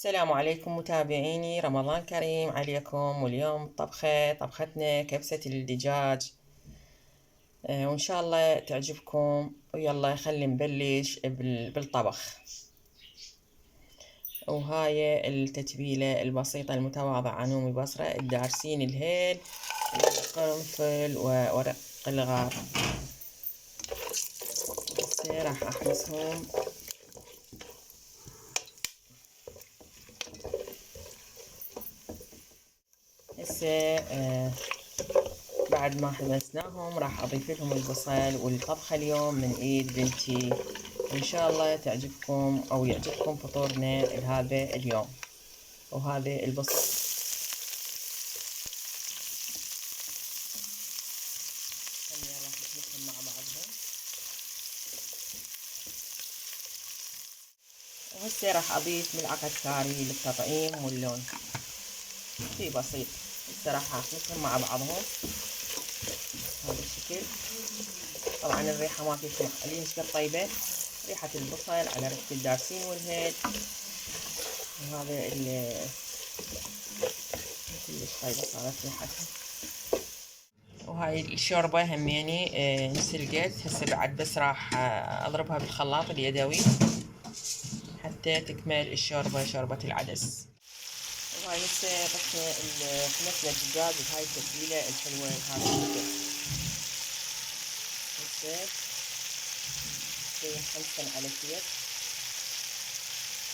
السلام عليكم متابعيني، رمضان كريم عليكم. واليوم طبختنا كبسة الدجاج. وإن شاء الله تعجبكم. ويلا خلي نبلش بالطبخ. وهاي التتبيلة البسيطة المتواضعة عن أمي بصرة: الدارسين، الهيل، القرنفل، وورق الغار. هسه راح أحمصهم. هسه بعد ما حمسناهم راح اضيف لهم البصل. والطبخة اليوم من ايد بنتي، ان شاء الله تعجبكم او يعجبكم فطورنا هذا اليوم. وهذا البصل راح نخلطهم مع بعضهم. وهسه راح اضيف ملعقة كاري للتطعيم واللون، شي بسيط. هسه راح اخلطهم مع بعضهم بهذا الشكل. طبعا الريحة ما في علي مش طيبة، ريحة البصل على ريحة الدارسين والهيل. وهذا كلش طيبة صارت ريحتها. وهاي الشوربة هميني انسلقت. هسه بعد بس راح اضربها بالخلاط اليدوي حتى تكمل الشوربة، شوربة العدس. وهاي هسه خلطنا الدجاج بهاي التتبيلة الحلوة هذه. هسه نحمسن على كيف.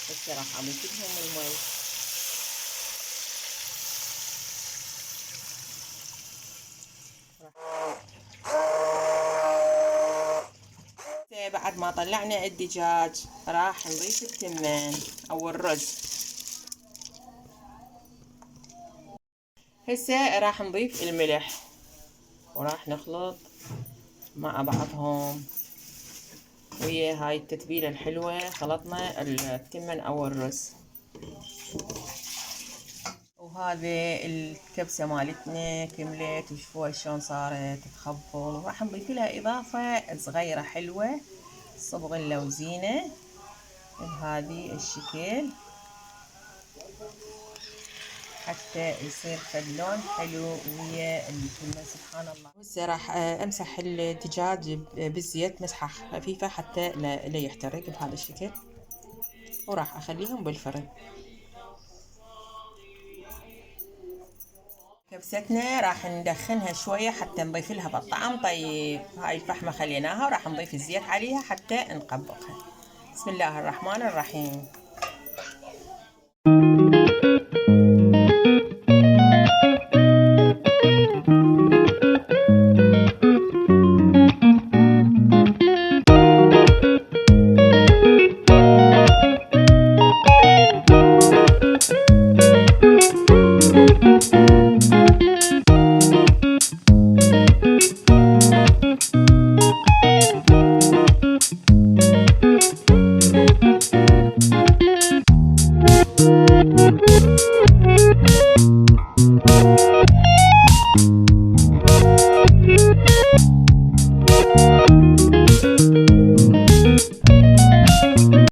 هسه راح اضيف لهم المي. بعد ما طلعنا الدجاج راح نضيف التمن او الرز. هسه راح نضيف الملح وراح نخلط مع بعضهم ويا هاي التتبيلة الحلوة. خلطنا التمن او الرز. وهذه الكبسة مالتنا كملت، وشوفوها شلون صارت تخبل. وراح نضيف لها اضافة صغيرة حلوة، صبغ اللوزينة بهذه الشكل حتى يصير فد لون حلو ويا التمن. سبحان الله. هسه راح امسح الدجاج بالزيت مسحة خفيفة حتى لا يحترق بهذا الشكل. وراح اخليهم بالفرن. كبستنا راح ندخنها شوية حتى نضيف لها بالطعم. طيب هاي الفحمة خليناها وراح نضيف الزيت عليها حتى نقبقها. بسم الله الرحمن الرحيم.